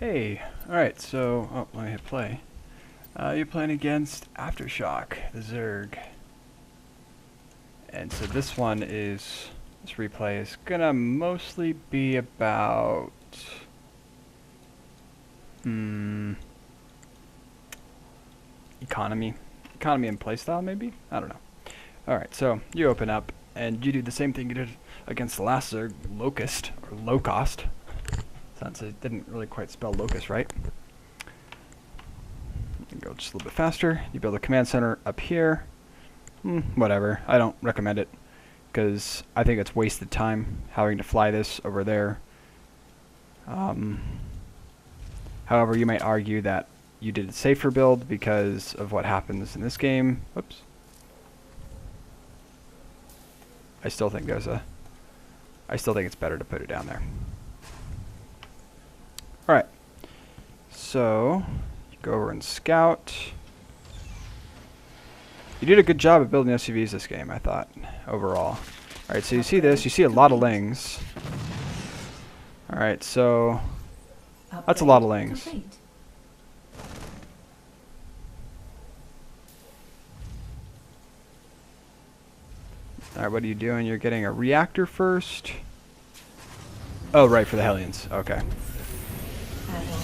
Hey, alright, so, let me hit play. You're playing against AfterShock, the Zerg. And so this replay is gonna mostly be about, economy and playstyle maybe? I don't know. Alright, so you open up and you do the same thing you did against the last Zerg, Locust, or Low-Cost. Since it didn't really quite spell locust right. Go just a little bit faster. You build a command center up here. Whatever. I don't recommend it because I think it's wasted time having to fly this over there. However, you might argue that you did a safer build because of what happens in this game. Whoops. I still think it's better to put it down there. Alright, so you go over and scout. You did a good job of building SUVs this game, I thought, overall. Alright, so you see this, you see a lot of lings. Alright, so that's a lot of lings. Alright, what are you doing? You're getting a reactor first. Oh, right, for the Hellions. Okay.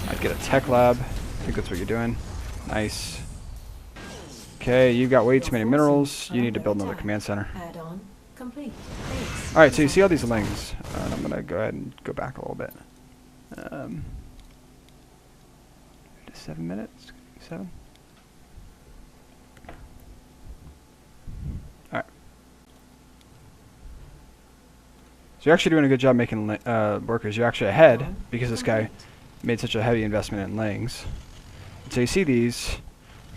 I'd get a tech lab. I think that's what you're doing. Nice. Okay, you've got way too many minerals. You need to build another command center. Alright, so you see all these lings. And I'm going to go ahead and go back a little bit. 7 minutes? 7? Alright. So you're actually doing a good job making workers. You're actually ahead because this guy made such a heavy investment in lings. So you see these.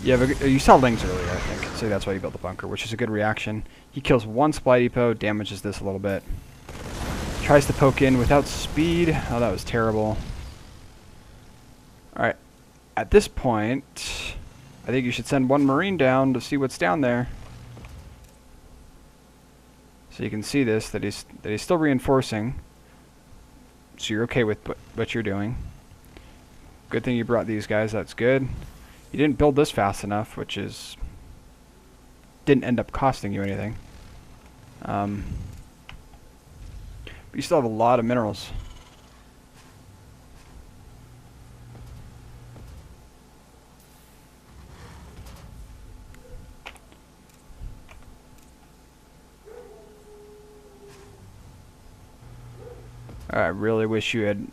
You saw lings earlier, I think. So that's why you built the bunker, which is a good reaction. He kills one supply depot, damages this a little bit. Tries to poke in without speed. Oh, that was terrible. Alright. At this point, I think you should send one Marine down to see what's down there. So you can see this, that he's still reinforcing. So you're okay with what you're doing. Good thing you brought these guys, that's good. You didn't build this fast enough, which didn't end up costing you anything. But you still have a lot of minerals. I really wish you had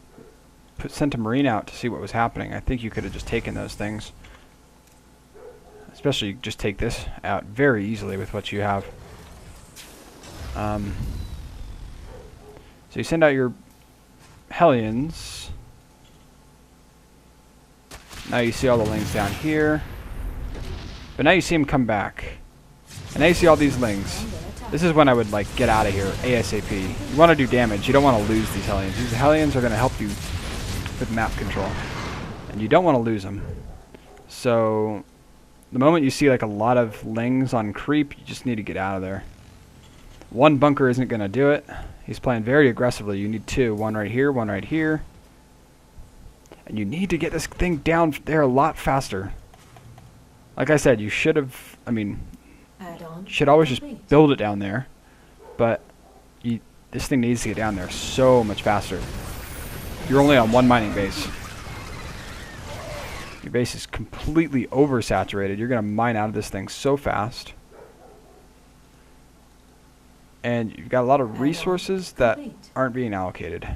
sent a Marine out to see what was happening. I think you could have just taken those things. Especially just take this out very easily with what you have. So you send out your Hellions. Now you see all the lings down here. But now you see them come back. And now you see all these lings. This is when I would get out of here ASAP. You want to do damage. You don't want to lose these Hellions. These Hellions are going to help you with map control. And you don't want to lose them. So the moment you see a lot of lings on creep, you just need to get out of there. One bunker isn't going to do it. He's playing very aggressively. You need two. One right here, one right here. And you need to get this thing down there a lot faster. Like I said, you should have, should always just build it down there. But this thing needs to get down there so much faster. You're only on one mining base. Your base is completely oversaturated. You're going to mine out of this thing so fast. And you've got a lot of resources that aren't being allocated.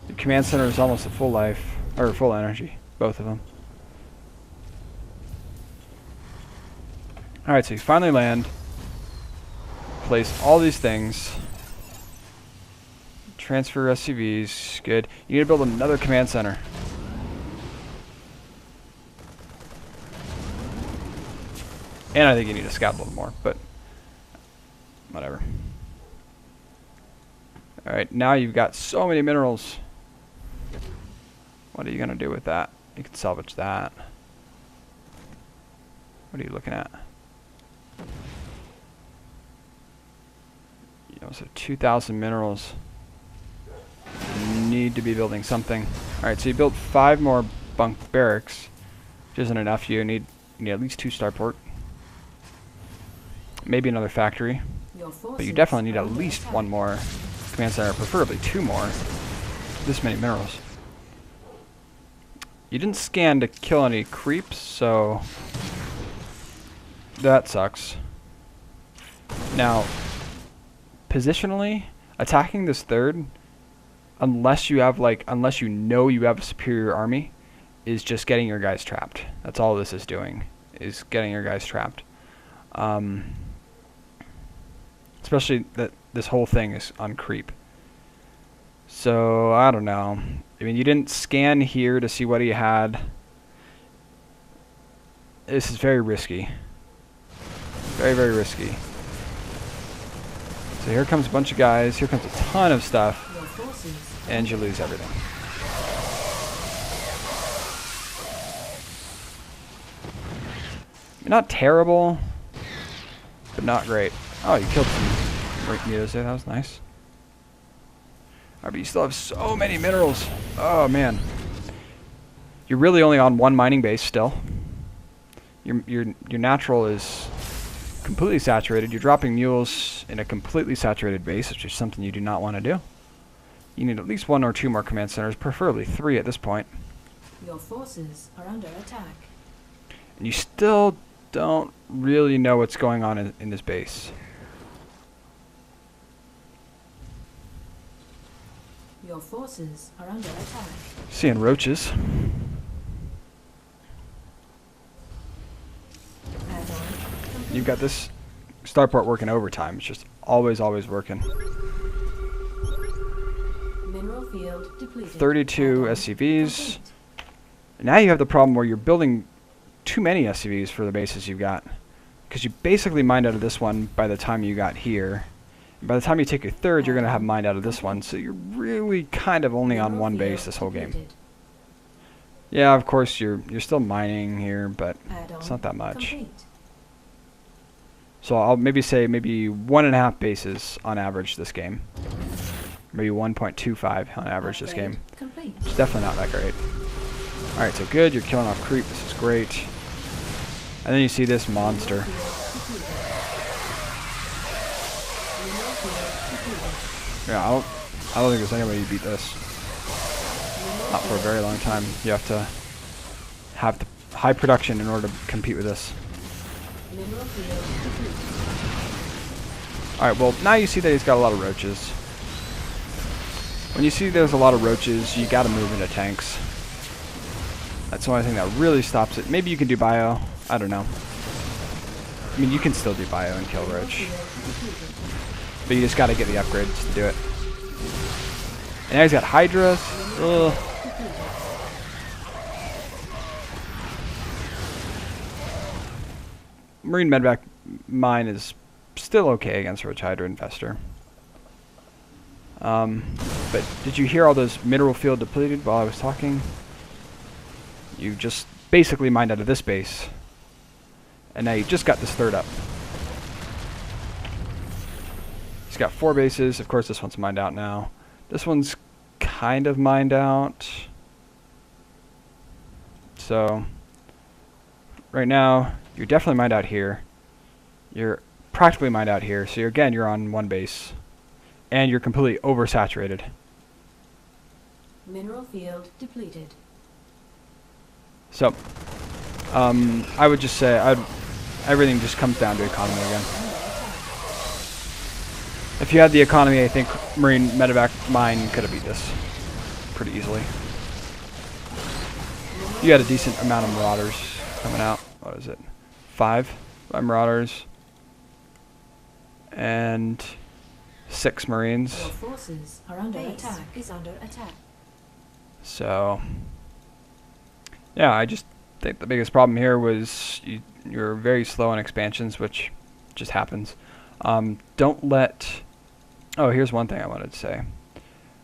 The command center is almost at full life, or full energy, both of them. Alright, so you finally land. Place all these things. Transfer SCVs, good. You need to build another command center. And I think you need to scout a little more, but whatever. Alright, now you've got so many minerals. What are you going to do with that? You can salvage that. What are you looking at? You also have 2,000 minerals. need to be building something. Alright, so you built 5 more bunk barracks, which isn't enough. You need at least 2 starport. Maybe another factory. But you definitely need at least 1 more command center, preferably 2 more. This many minerals. You didn't scan to kill any creeps, so that sucks. Now, positionally, attacking this third, unless you know you have a superior army, is just getting your guys trapped. That's all this is doing, is getting your guys trapped. Especially that this whole thing is on creep. So, I don't know. I mean, you didn't scan here to see what he had. This is very risky. Very, very risky. So here comes a bunch of guys. Here comes a ton of stuff. And you lose everything. Not terrible, but not great. Oh, you killed some Neos there. That was nice. But you still have so many minerals. Oh, man. You're really only on 1 mining base still. Your natural is completely saturated. You're dropping mules in a completely saturated base, which is something you do not want to do. You need at least 1 or 2 more command centers, preferably 3 at this point. Your forces are under attack. And you still don't really know what's going on in this base. Your forces are under attack. Seeing roaches. You've got this starport working overtime. It's just always working. Mineral field depleted. 32 SCVs. Now you have the problem where you're building too many SCVs for the bases you've got. Because you basically mined out of this one by the time you got here. And by the time you take your third, you're going to have mined out of this one. So you're really kind of only on 1 base this whole game. Yeah, of course you're still mining here, but it's not that much. So I'll maybe say 1.5 bases on average this game. Maybe 1.25 on average this game. It's definitely not that great. Alright, so good, you're killing off creep, this is great. And then you see this monster. Yeah, I don't think there's any way you beat this. Not for a very long time. You have to have the high production in order to compete with this. Alright, well, now you see that he's got a lot of roaches. When you see there's a lot of roaches, you gotta move into tanks. That's the only thing that really stops it. Maybe you can do bio. I don't know. I mean, you can still do bio and kill roach. But you just gotta get the upgrades to do it. And now he's got hydras. Ugh. Marine medvac mine is still okay against Roach Hydra Infestor. But did you hear all those mineral field depleted while I was talking? You just basically mined out of this base. And now you just got this third up. He's got 4 bases. Of course, this one's mined out now. This one's kind of mined out. So, right now, you're definitely mined out here. You're practically mined out here. So, you're on 1 base. And you're completely oversaturated. Mineral field depleted. So, I would just say everything just comes down to economy again. If you had the economy, I think Marine Medevac Mine could have beat this pretty easily. You had a decent amount of Marauders coming out. What is it? 5 Marauders. And 6 Marines. Your forces are under attack. Is under attack. So, yeah, I just think the biggest problem here was you're very slow on expansions, which just happens. Don't let... Oh, here's one thing I wanted to say.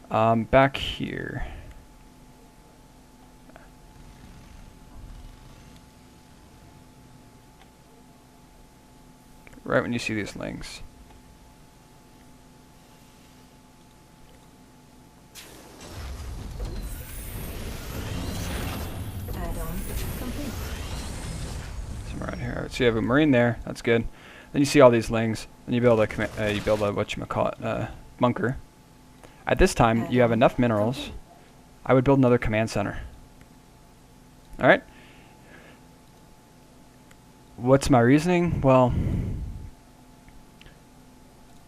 Back here. Right when you see these links. Alright, so you have a marine there. That's good. Then you see all these lings. Then you build a whatchamacallit, bunker. At this time, you have enough minerals. I would build another command center. Alright. What's my reasoning? Well,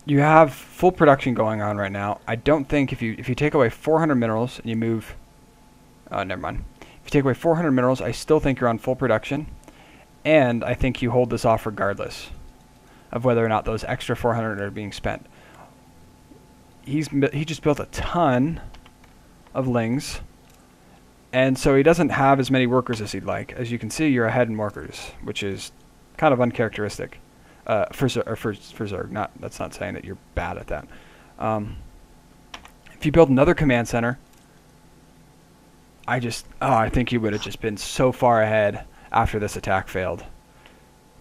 you have full production going on right now. I don't think if you take away 400 minerals and you move... never mind. If you take away 400 minerals, I still think you're on full production. And I think you hold this off regardless of whether or not those extra 400 are being spent. He just built a ton of lings, and so he doesn't have as many workers as he'd like. As you can see, you're ahead in workers, which is kind of uncharacteristic for Zerg. That's not saying that you're bad at that. If you build another command center, I think you would have just been so far ahead after this attack failed,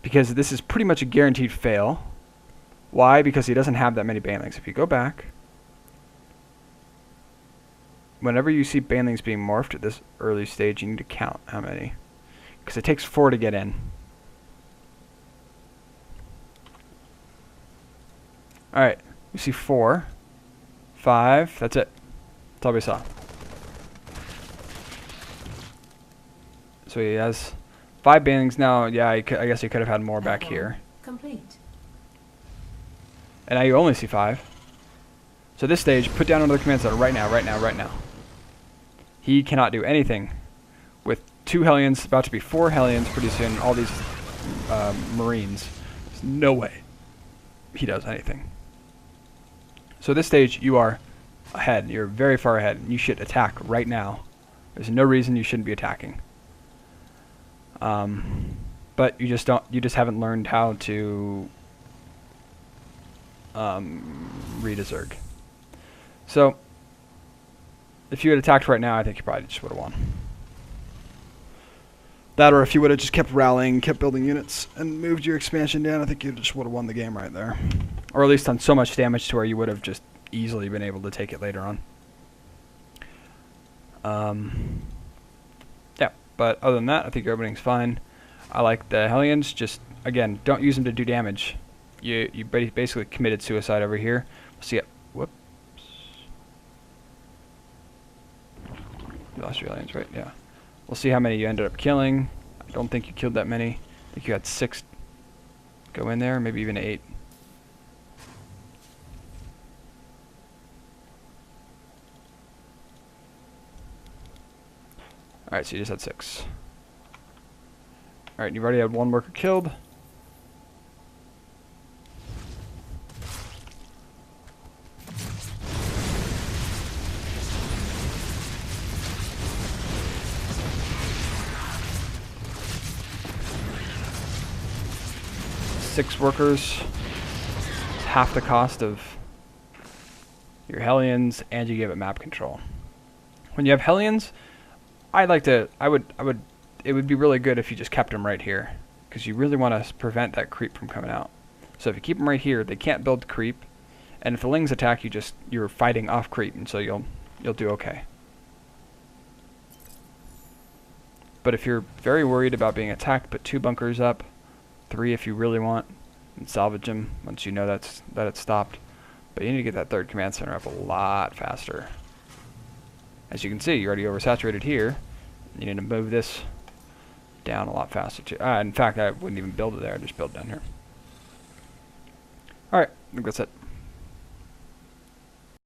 because this is pretty much a guaranteed fail. Why? Because he doesn't have that many banelings. If you go back, whenever you see banelings being morphed at this early stage, you need to count how many, because it takes 4 to get in. Alright, you see 4, 5, that's it. That's all we saw. So he has 5 banelings now. Yeah, I guess he could have had more back here. Complete. And now you only see 5. So this stage, put down another command center right now, right now, right now. He cannot do anything with 2 Hellions, about to be 4 Hellions pretty soon, all these Marines. There's no way he does anything. So this stage, you are ahead. You're very far ahead. You should attack right now. There's no reason you shouldn't be attacking. But you just haven't learned how to read a Zerg. So if you had attacked right now, I think you probably just would have won. That, or if you would have just kept rallying, kept building units, and moved your expansion down, I think you just would have won the game right there. Or at least done so much damage to where you would have just easily been able to take it later on. Yeah, but other than that, I think your opening's fine. I like the Hellions. Just, again, don't use them to do damage. You basically committed suicide over here. We'll see it. Whoops. You lost your Hellions, right? Yeah. We'll see how many you ended up killing. I don't think you killed that many. I think you had 6 go in there, maybe even 8. Alright, so you just had 6. Alright, you've already had 1 worker killed. Six workers, half the cost of your Hellions, and you give it map control. When you have Hellions, it would be really good if you just kept them right here, because you really want to prevent that creep from coming out. So if you keep them right here, they can't build creep, and if the lings attack, you're fighting off creep, and so you'll do okay. But if you're very worried about being attacked, put 2 bunkers up. 3 if you really want, and salvage them once you know that it's stopped. But you need to get that 3rd command center up a lot faster. As you can see, you're already oversaturated here. You need to move this down a lot faster too. In fact, I wouldn't even build it there. I'd just build it down here. Alright, I think that's it.